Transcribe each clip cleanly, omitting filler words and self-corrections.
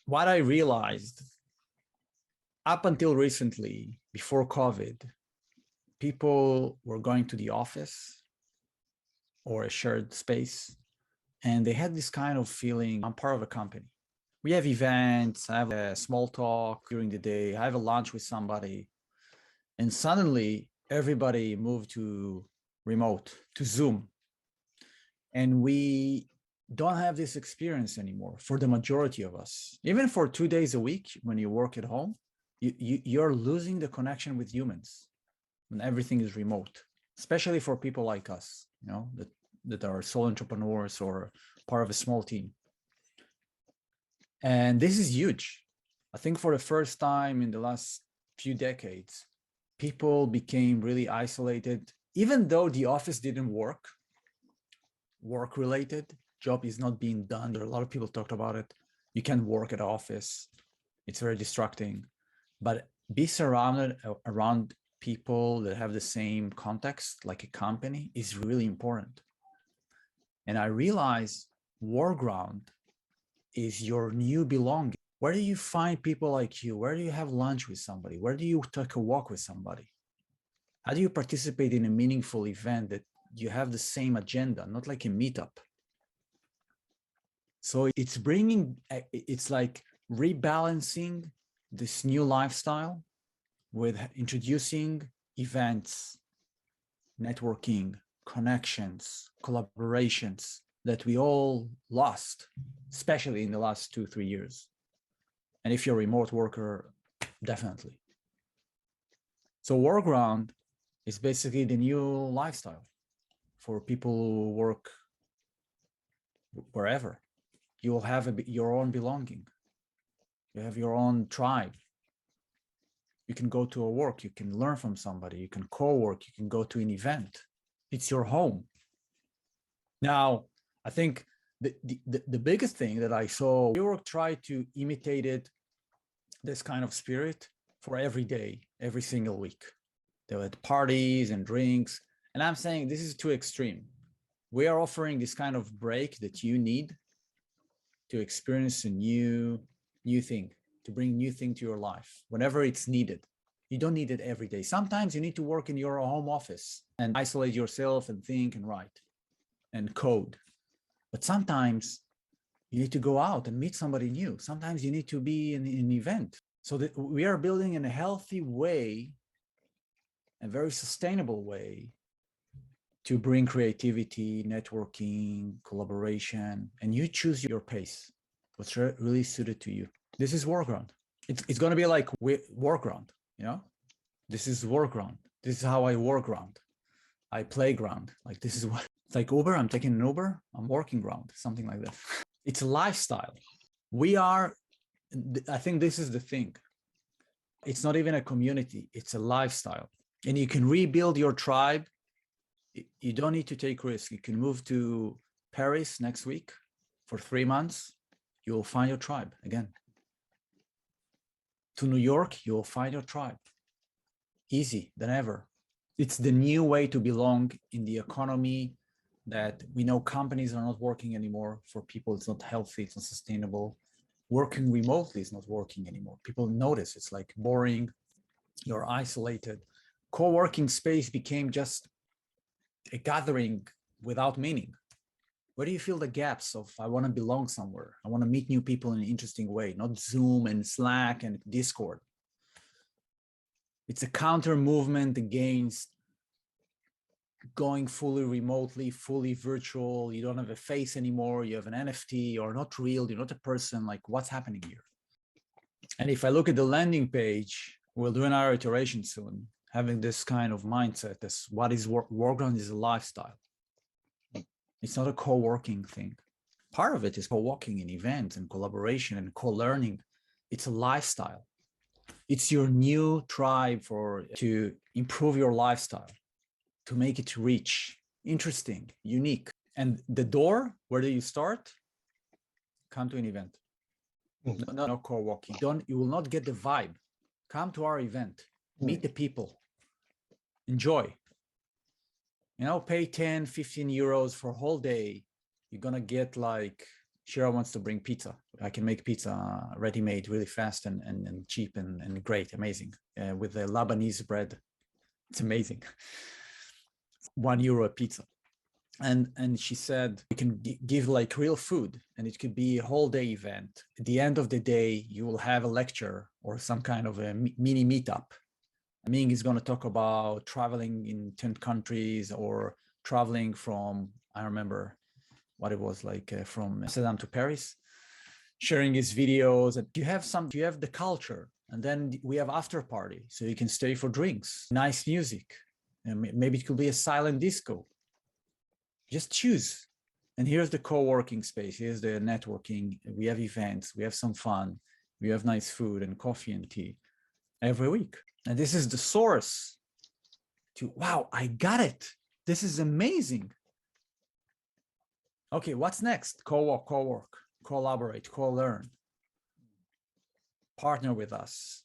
What I realized up until recently, before COVID, people were going to the office or a shared space, and they had this kind of feeling, I'm part of a company. We have events, I have a small talk during the day, I have a lunch with somebody, and suddenly everybody moved to remote, to Zoom. And we don't have this experience anymore for the majority of us. Even for 2 days a week, when you work at home, you're losing the connection with humans when everything is remote, especially for people like us, that are sole entrepreneurs or part of a small team. And this is huge. I think for the first time in the last few decades, people became really isolated, even though the office didn't work related job is not being done. There are a lot of people talked about it. You can't work at office. It's very distracting, but be surrounded around people that have the same context, like a company, is really important. And I realize Workground is your new belonging. Where do you find people like you? Where do you have lunch with somebody? Where do you take a walk with somebody? How do you participate in a meaningful event that you have the same agenda, not like a meetup? So it's like rebalancing this new lifestyle with introducing events, networking, connections, collaborations that we all lost, especially in the last 2-3 years. And if you're a remote worker, definitely. So Workground is basically the new lifestyle for people who work wherever. You will have your own belonging. You have your own tribe. You can go to a work, you can learn from somebody, you can co-work, you can go to an event. It's your home. Now, I think the biggest thing that I saw, WeWork tried to imitate this kind of spirit for every day, every single week. They had parties and drinks. And I'm saying this is too extreme. We are offering this kind of break that you need to experience a new thing, to bring new thing to your life whenever it's needed. You don't need it every day. Sometimes you need to work in your home office and isolate yourself and think and write and code. But sometimes you need to go out and meet somebody new. Sometimes you need to be in an event. So that we are building in a healthy way, a very sustainable way to bring creativity, networking, collaboration, and you choose your pace, what's really suited to you. This is Workground. It's going to be like Workground, This is Workground. This is how I workground. I playground. Like this is what it's like Uber. I'm taking an Uber. I'm working ground, something like that. It's a lifestyle. I think this is the thing. It's not even a community. It's a lifestyle. And you can rebuild your tribe. You don't need to take risks. You can move to Paris next week for 3 months. You will find your tribe again. To New York, you will find your tribe. Easy than ever. It's the new way to belong in the economy that we know companies are not working anymore. For people, it's not healthy, it's not sustainable. Working remotely is not working anymore. People notice it's like boring, you're isolated. Co-working space became just a gathering without meaning. Where do you feel the gaps of, I want to belong somewhere? I want to meet new people in an interesting way, not Zoom and Slack and Discord. It's a counter movement against going fully remotely, fully virtual. You don't have a face anymore. You have an NFT. You're not real. You're not a person. Like, what's happening here? And if I look at the landing page, we'll do another iteration soon, having this kind of mindset as what is Workground is a lifestyle. It's not a co-working thing. Part of it is co-working in events and collaboration and co-learning. It's a lifestyle. It's your new tribe to improve your lifestyle, to make it rich, interesting, unique. And the door, where do you start? Come to an event. No co-working. You will not get the vibe. Come to our event, meet the people, enjoy. Pay 10, 15 euros for a whole day. You're going to get like Shira wants to bring pizza. I can make pizza ready-made really fast and cheap and great, amazing. With the Lebanese bread. It's amazing. €1 a pizza. And she said we can give like real food, and it could be a whole day event. At the end of the day, you will have a lecture or some kind of a mini meetup. Ming is going to talk about traveling in 10 countries or traveling from, I remember what it was like, from Amsterdam to Paris, sharing his videos. And you have the culture, and then we have after party, so you can stay for drinks, nice music, and maybe it could be a silent disco. Just choose. And here's the co-working space. Here's the networking. We have events. We have some fun. We have nice food and coffee and tea every week. And this is the source to, wow, I got it. This is amazing. Okay, what's next? Co-work, collaborate, co-learn. Partner with us.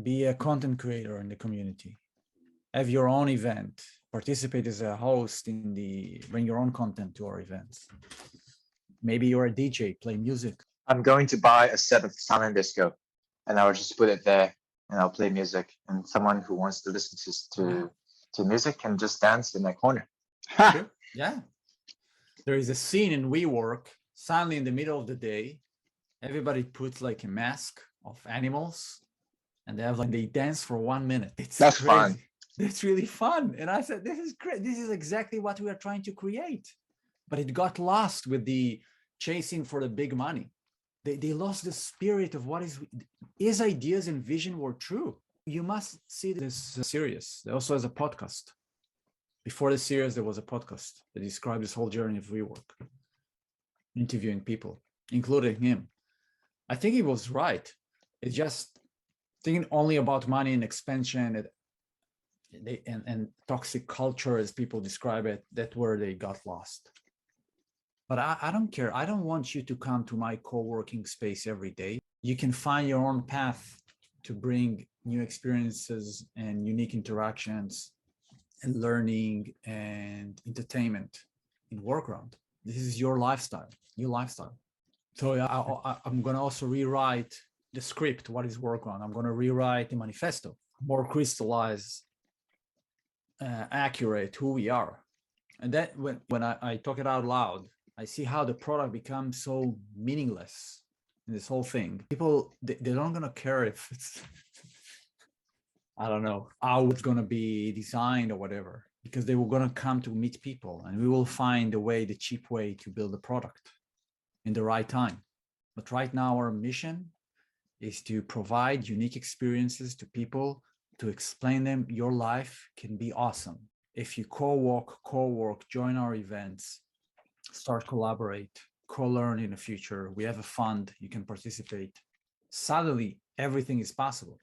Be a content creator in the community. Have your own event. Participate as a host bring your own content to our events. Maybe you're a DJ, play music. I'm going to buy a set of silent disco, and I'll just put it there, and I'll play music. And someone who wants to listen to music can just dance in that corner. Sure. Yeah. There is a scene in WeWork, suddenly in the middle of the day, everybody puts like a mask of animals, and they dance for 1 minute. That's crazy. Fun. It's really fun. And I said, this is great. This is exactly what we are trying to create. But it got lost with the chasing for the big money. They lost the spirit of what his ideas and vision were true. You must see this series. There also has a podcast. Before the series, there was a podcast that described this whole journey of WeWork, interviewing people, including him. I think he was right. It's just thinking only about money and expansion and toxic culture, as people describe it, that's where they got lost. But I don't care. I don't want you to come to my co-working space every day. You can find your own path to bring new experiences and unique interactions and learning and entertainment in Workground. This is your lifestyle, new lifestyle. So I'm going to also rewrite the script. What is Workground? I'm going to rewrite the manifesto, more crystallized, accurate who we are. And that when I talk it out loud, I see how the product becomes so meaningless in this whole thing. People, they're not going to care if it's, I don't know, how it's going to be designed or whatever, because they were going to come to meet people, and we will find the cheap way to build a product in the right time. But right now, our mission is to provide unique experiences to people, to explain them your life can be awesome. If you co-work, join our events, start collaborate, co-learn in the future. We have a fund, you can participate. Suddenly, everything is possible.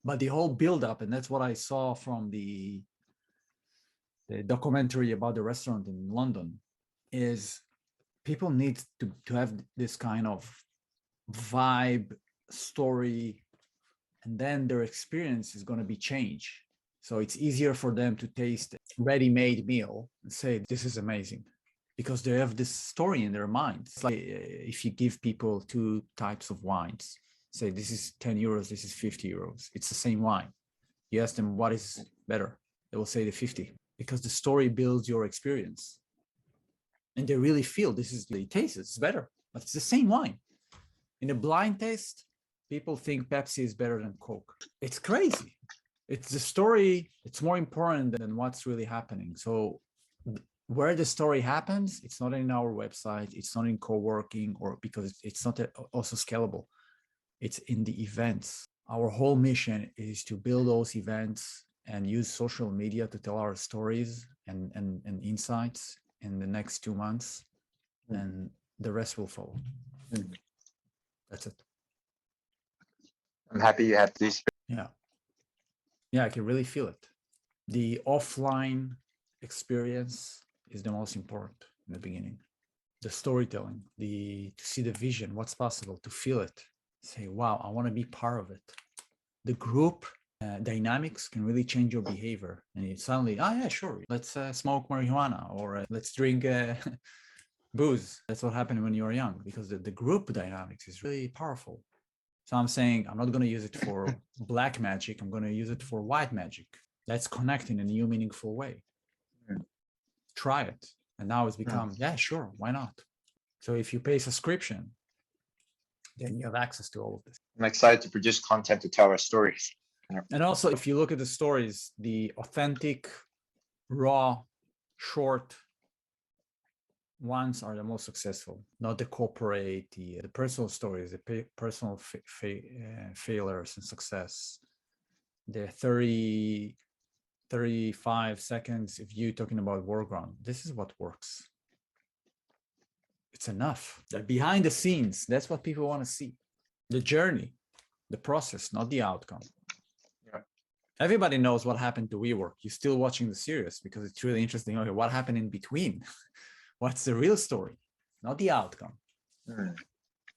But the whole build-up, and that's what I saw from the documentary about the restaurant in London, is people need to have this kind of vibe, story, and then their experience is going to be changed. So it's easier for them to taste a ready-made meal and say, this is amazing, because they have this story in their mind. It's like if you give people 2 types of wines, say this is 10 euros, this is 50 euros. It's the same wine. You ask them what is better, they will say the 50, because the story builds your experience. And they really feel they taste it's better, but it's the same wine. In a blind taste, people think Pepsi is better than Coke. It's crazy. It's the story. It's more important than what's really happening. So where the story happens, it's not in our website. It's not in co-working, or because it's not also scalable. It's in the events. Our whole mission is to build those events and use social media to tell our stories and insights in the next 2 months, and the rest will follow. That's it. I'm happy you had this. Yeah, I can really feel it. The offline experience is the most important in the beginning. The storytelling, to see the vision, what's possible, to feel it, say, wow, I want to be part of it. The group dynamics can really change your behavior, and you suddenly, yeah, sure, let's smoke marijuana, or let's drink booze. That's what happened when you were young, because the group dynamics is really powerful. So I'm saying I'm not going to use it for black magic. I'm going to use it for white magic. Let's connect in a new, meaningful way. Mm. Try it. And now it's become, yeah, sure, why not? So if you pay subscription, then you have access to all of this. I'm excited to produce content to tell our stories. And also, if you look at the stories, the authentic, raw, short ones are the most successful, not the corporate, the personal stories, the personal failures and success. The 30, 35 seconds of you talking about Workground. This is what works. It's enough. That behind the scenes, that's what people want to see. The journey, the process, not the outcome. Yeah. Everybody knows what happened to WeWork. You're still watching the series because it's really interesting. Okay, what happened in between? What's the real story, not the outcome? Mm.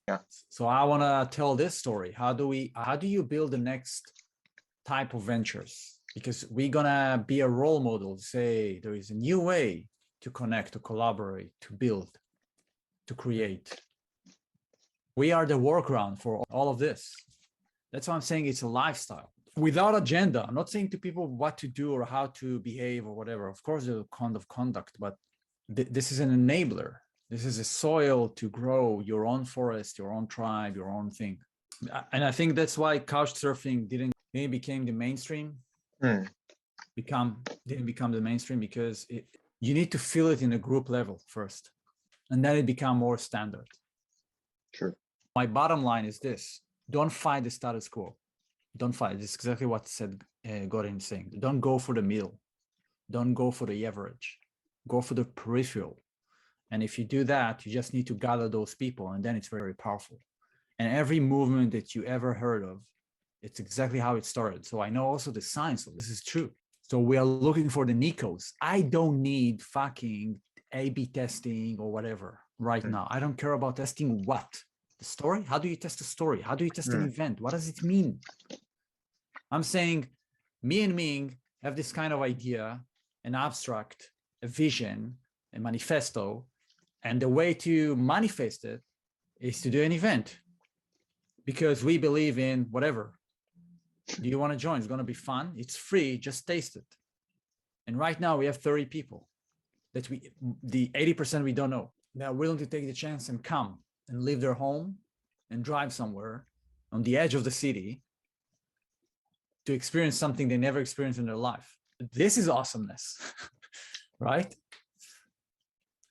Yeah. So I want to tell this story. How do you build the next type of ventures? Because we're gonna be a role model. Say there is a new way to connect, to collaborate, to build, to create. We are the workaround for all of this. That's why I'm saying it's a lifestyle without agenda. I'm not saying to people what to do or how to behave or whatever. Of course, there's a code of conduct, but this is an enabler. This is a soil to grow your own forest, your own tribe, your own thing. And I think that's why couch surfing didn't became the mainstream. Didn't become the mainstream because you need to feel it in a group level first, and then it become more standard. True. My bottom line is this: don't fight the status quo. Don't fight. This is exactly what said Gordon saying. Don't go for the middle. Don't go for the average. Go for the peripheral. And if you do that, you just need to gather those people, and then it's very, very powerful. And every movement that you ever heard of, it's exactly how it started. So I know also the science of this is true. So we are looking for the Nikos. I don't need fucking A/B testing or whatever right now. I don't care about testing what? The story? How do you test a story? How do you test an event? What does it mean? I'm saying me and Ming have this kind of idea, an abstract, a vision, a manifesto, and the way to manifest it is to do an event because we believe in whatever. Do you want to join? It's going to be fun. It's free. Just taste it. And right now we have 30 people that the 80% we don't know. They are willing to take the chance and come and leave their home and drive somewhere on the edge of the city to experience something they never experienced in their life. This is awesomeness, right?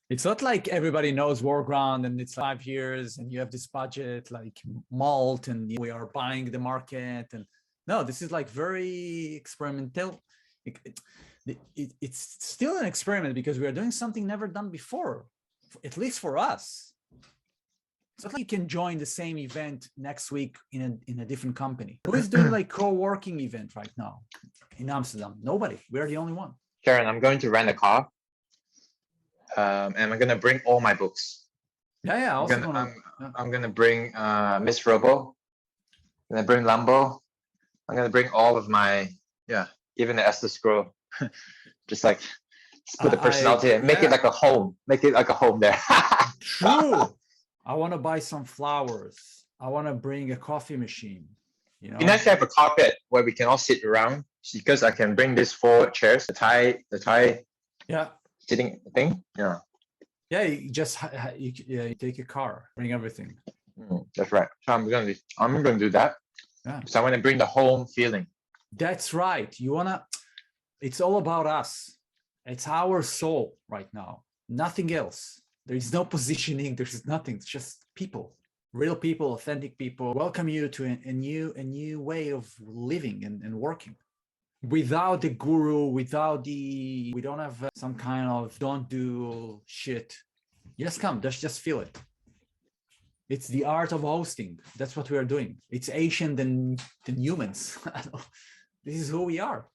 It's not like everybody knows Workground and it's 5 years and you have this budget like malt and we are buying the market. And no, this is like very experimental. It's still an experiment because we are doing something never done before, at least for us. It's not like you can join the same event next week in a different company. Who is doing like co-working event right now in Amsterdam? Nobody. We're the only one. Karen, I'm going to rent a car. And I'm gonna bring all my books. Yeah. I'm gonna bring Miss Robo. I'm gonna bring Lambo. I'm gonna bring all of my even the Esther Scroll. Just like put the personality and make it like a home. Make it like a home there. True. I want to buy some flowers. I want to bring a coffee machine. You know, it'd be nice to have a carpet where we can all sit around because I can bring these 4 chairs, the Thai sitting thing. You just you take a car, bring everything. That's right. So I'm gonna do that. So I want to bring the home feeling. That's right. It's all about us. It's our soul right now. Nothing else. There is no positioning. There's nothing. It's just people, real people, authentic people. Welcome you to a new way of living and working. Without the guru, we don't have some kind of don't do shit. Just come, just feel it. It's the art of hosting. That's what we are doing. It's ancient than humans. This is who we are.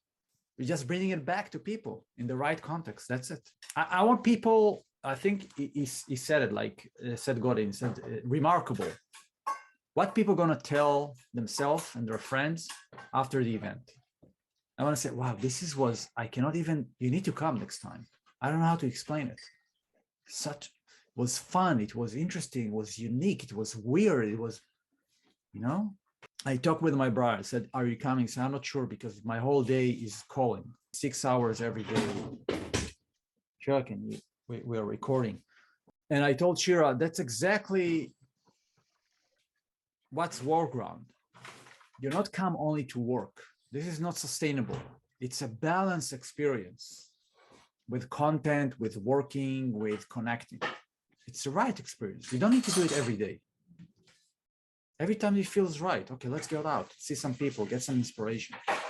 We're just bringing it back to people in the right context. That's it. I want people, I think he said it like, said Godin, said remarkable. What people gonna tell themselves and their friends after the event? I want to say, wow, I cannot even, you need to come next time. I don't know how to explain it. was fun, it was interesting, it was unique, it was weird, it was, you know. I talked with my brother, I said, are you coming? So I'm not sure because my whole day is calling, 6 hours every day. Chuck, and we are recording. And I told Shira, that's exactly what's Workground. You're not come only to work. This is not sustainable. It's a balanced experience with content, with working, with connecting. It's the right experience. You don't need to do it every day. Every time it feels right, okay, let's go out, see some people, get some inspiration.